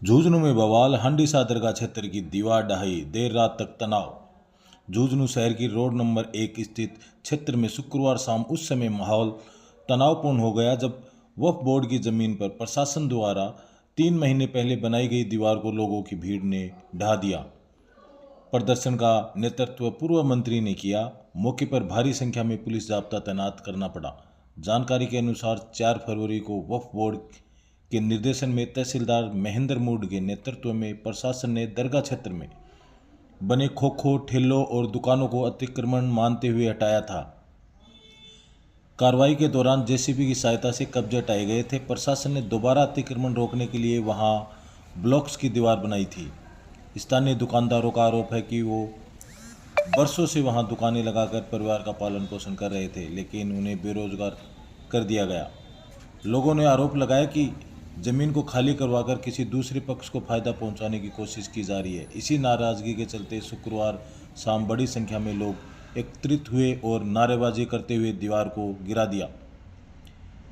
झुंझुनू में बवाल, हंडीसा दरगाह क्षेत्र की दीवार ढहाई, देर रात तक तनाव। झुंझुनू शहर की रोड नंबर 1 स्थित क्षेत्र में शुक्रवार शाम उस समय माहौल तनावपूर्ण हो गया जब वक्फ बोर्ड की जमीन पर प्रशासन द्वारा 3 महीने पहले बनाई गई दीवार को लोगों की भीड़ ने ढहा दिया। प्रदर्शन का नेतृत्व पूर्व मंत्री ने किया। मौके पर भारी संख्या में पुलिस जाब्ता तैनात करना पड़ा। जानकारी के अनुसार 4 फरवरी को वक्फ बोर्ड के निर्देशन में तहसीलदार महेंद्र मूड के नेतृत्व में प्रशासन ने दरगाह क्षेत्र में बने खोखो, ठेलों और दुकानों को अतिक्रमण मानते हुए हटाया था। कार्रवाई के दौरान जेसीबी की सहायता से कब्जे हटाए गए थे। प्रशासन ने दोबारा अतिक्रमण रोकने के लिए वहां ब्लॉक्स की दीवार बनाई थी। स्थानीय दुकानदारों का आरोप है कि वो बरसों से वहां दुकानें लगाकर परिवार का पालन पोषण कर रहे थे, लेकिन उन्हें बेरोजगार कर दिया गया। लोगों ने आरोप लगाया कि जमीन को खाली करवाकर किसी दूसरे पक्ष को फायदा पहुंचाने की कोशिश की जा रही है। इसी नाराजगी के चलते शुक्रवार शाम बड़ी संख्या में लोग एकत्रित हुए और नारेबाजी करते हुए दीवार को गिरा दिया।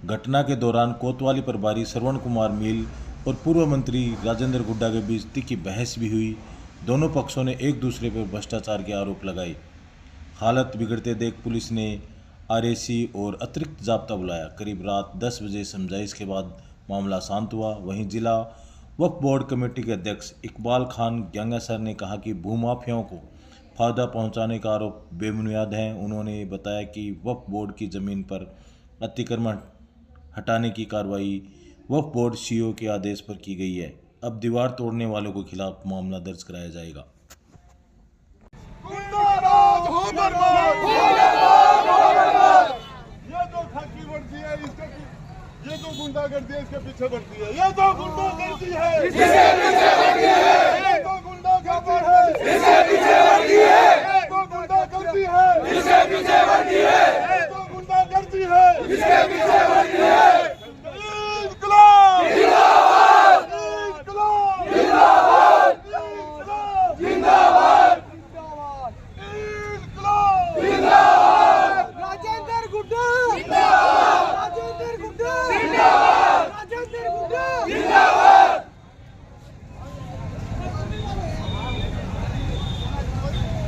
घटना के दौरान कोतवाली प्रभारी श्रवण कुमार मील और पूर्व मंत्री राजेंद्र गुड्डा के बीच तीखी बहस भी हुई। दोनों पक्षों ने एक दूसरे पर भ्रष्टाचार के आरोप लगाए। हालत बिगड़ते देख पुलिस ने आरएसी और अतिरिक्त जाब्ता बुलाया। करीब रात 10 बजे समझाइश के बाद मामला शांत हुआ। वहीं जिला वक्फ बोर्ड कमेटी के अध्यक्ष इकबाल खान गंगासर ने कहा कि भूमाफियाओं को फायदा पहुंचाने का आरोप बेबुनियाद है। उन्होंने बताया कि वक्फ बोर्ड की जमीन पर अतिक्रमण हटाने की कार्रवाई वक्फ बोर्ड सीईओ के आदेश पर की गई है। अब दीवार तोड़ने वालों के खिलाफ मामला दर्ज कराया जाएगा। ये तो गुंडागर्दी है, इसके पीछे बढ़ती है। ये तो गुंडागर्दी है, इसके पीछे बढ़ती है। ये तो गुंडागर्दी है, इसके पीछे बढ़ती है। ये तो गुंडागर्दी है, इसके पीछे बढ़ती है। ये तो गुंडागर्दी है, इसके पीछे बढ़ती है। इंकलाब जिंदाबाद, इंकलाब जिंदाबाद, इंकलाब जिंदाबाद, इंकलाब जिंदाबाद, राजेंद्र गुड्डा जिंदाबाद, राजेंद्र गुड्डा जिंदाबाद, राजेंद्र गुड्डा जिंदाबाद।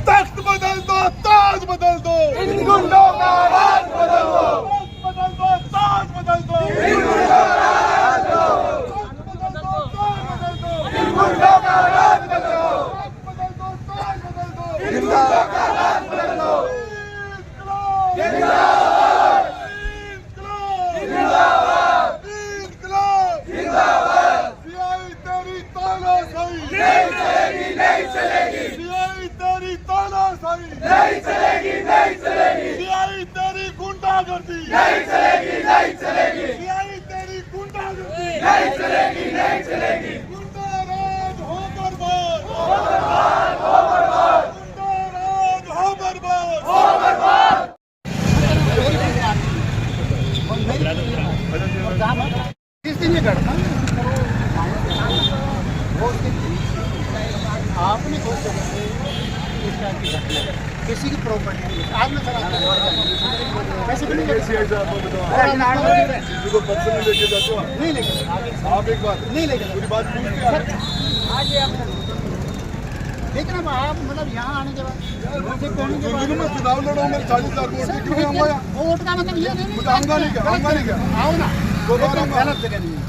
तख्त बदल दो, ताज बदल दो, इन गुंडों का राज बदल दो, तख्त बदल दो, ताज बदल दो, इन गुंडों का राज दो, तख्त बदल दो, ताज बदल दो, इन गुंडों का राज बदल दो, तख्त बदल दो, ताज बदल दो, इन गुंडों का राज बदल दो। इंकलाब जिंदाबाद, इंकलाब जिंदाबाद, इंकलाब जिंदाबाद। सियाई तेरी तानाशाही नहीं चलेगी, नहीं चलेगी, सियाई तेरी तानाशाही नहीं चलेगी, नहीं चलेगी, सियाई तेरी गुंडागर्दी नहीं चलेगी, नहीं चलेगी, सियाई तेरी गुंडागर्दी नहीं चलेगी, नहीं चलेगी। गुंडाराज हो बर्बाद हो बर्बाद, हो बर्बाद, गुंडाराज हो बर्बाद हो बर्बाद। किस दिन ये घटना आपने सोच किसी की प्रॉपर्टी आज में पैसे भी नहीं को पर्सनल लेके जाते हो नहीं लेके आप एक बात नहीं लेके पूरी बात पूछते हैं आज ये लेकिन अब आप मतलब यहाँ आने के बाद मुझे कहने के बाद मैं चुनाव लड़ा मेरे 40,000 वोट थे, क्यों आऊंगा यहाँ? वोट का मतलब ये नहीं मुझे आऊंगा नहीं क्या? आऊंगा नहीं क्या? आओ ना दोबारा लेकिन गलत जगह नहीं है।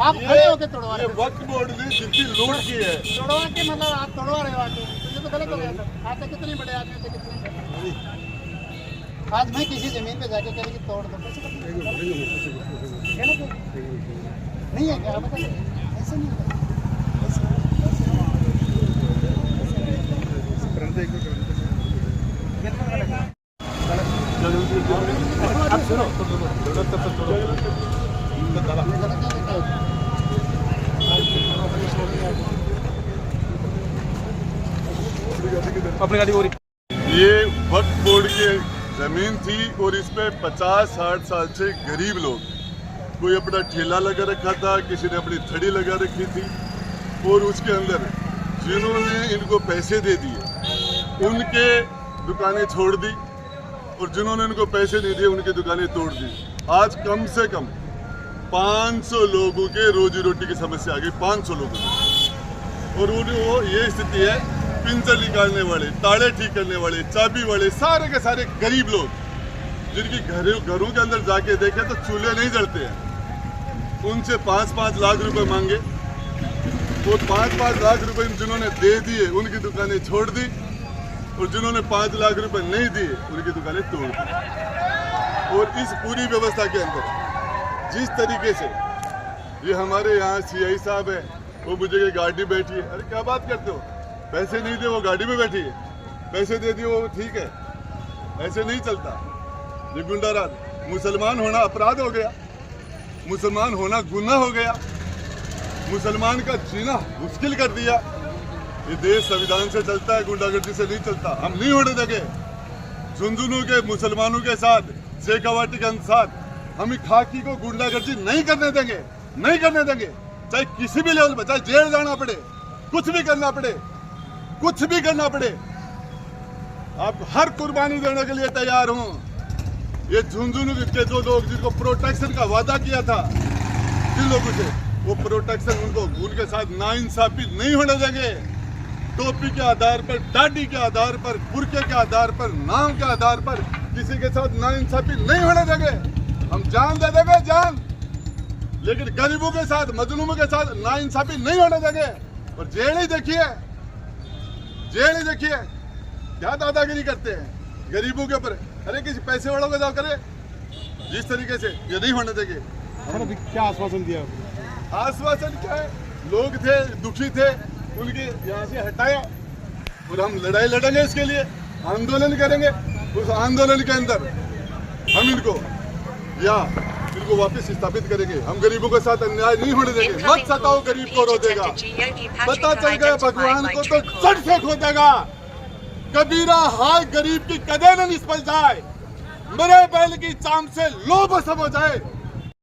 आप ये- खड़े होके तोड़वा ये रहे हो। वक्फ बोर्ड ने जितनी लूट की है तोड़वा के मतलब आप तोड़वा रहे हो आके तो ये तो गलत हो गया सर। आप तो कितने बड़े आदमी थे कितने आज मैं किसी जमीन पे जाके कह कि तोड़ दो गलत है। नहीं है क्या मतलब ऐसे नहीं होता। अब सुनो अपनी गाड़ी हो रही। ये वक्फ बोर्ड की जमीन थी और इस पे 50-60 साल से गरीब लोग, कोई अपना ठेला लगा रखा था, किसी ने अपनी थड़ी लगा रखी थी और उसके अंदर जिन्होंने इनको पैसे दे दिए उनके दुकानें छोड़ दी और जिन्होंने उनको पैसे नहीं दिए उनकी दुकानें तोड़ दी। आज कम से कम 500 लोगों के रोजी रोटी की समस्या आ गई, 500 लोगों की। और वो ये स्थिति है, पिंजर निकालने वाले, ताले ठीक करने वाले, चाबी वाले, सारे के सारे गरीब लोग, जिनकी घरों के अंदर जाके देखे तो चूल्हे नहीं जलते हैं, उनसे 5-5 लाख रुपए मांगे। वो 5-5 लाख रुपए जिन्होंने दे दिए उनकी दुकानें छोड़ दी, और जिन्होंने 5 लाख रुपए नहीं दिए उनकी दुकानें तोड़ दी। और इस पूरी व्यवस्था के अंदर जिस तरीके से ये हमारे यहाँ CI साहब है, वो मुझे ये गाड़ी बैठी है, अरे क्या बात करते हो, पैसे नहीं दे वो गाड़ी में बैठी है, पैसे दे दिए वो ठीक है, ऐसे नहीं चलता। ये गुंडाराज, मुसलमान होना अपराध हो गया, मुसलमान होना गुनाह हो गया, मुसलमान का जीना मुश्किल कर दिया। ये देश संविधान से चलता है, गुंडागर्दी से नहीं चलता। हम नहीं होने देंगे झुंझुनू के मुसलमानों के साथ, शेखावाटी के साथ हम खाकी को गुंडागर्दी नहीं करने देंगे, नहीं करने देंगे। चाहे किसी भी लेवल पर, चाहे जेल जाना पड़े, कुछ भी करना पड़े, कुछ भी करना पड़े, आप हर कुर्बानी देने के लिए तैयार हूं। ये झुंझुनू के जो लोग जिनको प्रोटेक्शन का वादा किया था, जिन लोगों से, वो प्रोटेक्शन उनके साथ नाइंसाफी नहीं होने देंगे। टोपी के आधार पर, दाढ़ी के आधार पर, बुर्के के आधार पर, नाम के आधार पर किसी के साथ नाइंसाफी नहीं होने देंगे। हम जान दे देंगे, जान, लेकिन गरीबों के साथ, मजलूमों के साथ नाइंसाफी नहीं होने देंगे। और जेल ही देखिए, जेल ही देखिए, क्या दादागिरी करते हैं गरीबों के ऊपर। अरे किसी पैसे वालों को जाओ करे, जिस तरीके से ये नहीं होने देंगे। क्या आश्वासन दिया? आश्वासन क्या है, लोग थे, दुखी थे, उनके यहाँ से हटाया, और हम लड़ाई लड़ेंगे इसके लिए, आंदोलन करेंगे। उस आंदोलन के अंदर हम इनको वापस स्थापित करेंगे। हम गरीबों के साथ अन्याय नहीं होने देंगे। मत सताओ गरीब को, रो देगा, पता चल गया भगवान को तो जड़ से खो देगा। कबीरा हाय गरीब की कदे न निष्फल जाए, मरे बैल की चाम से लोभ सब हो जाए।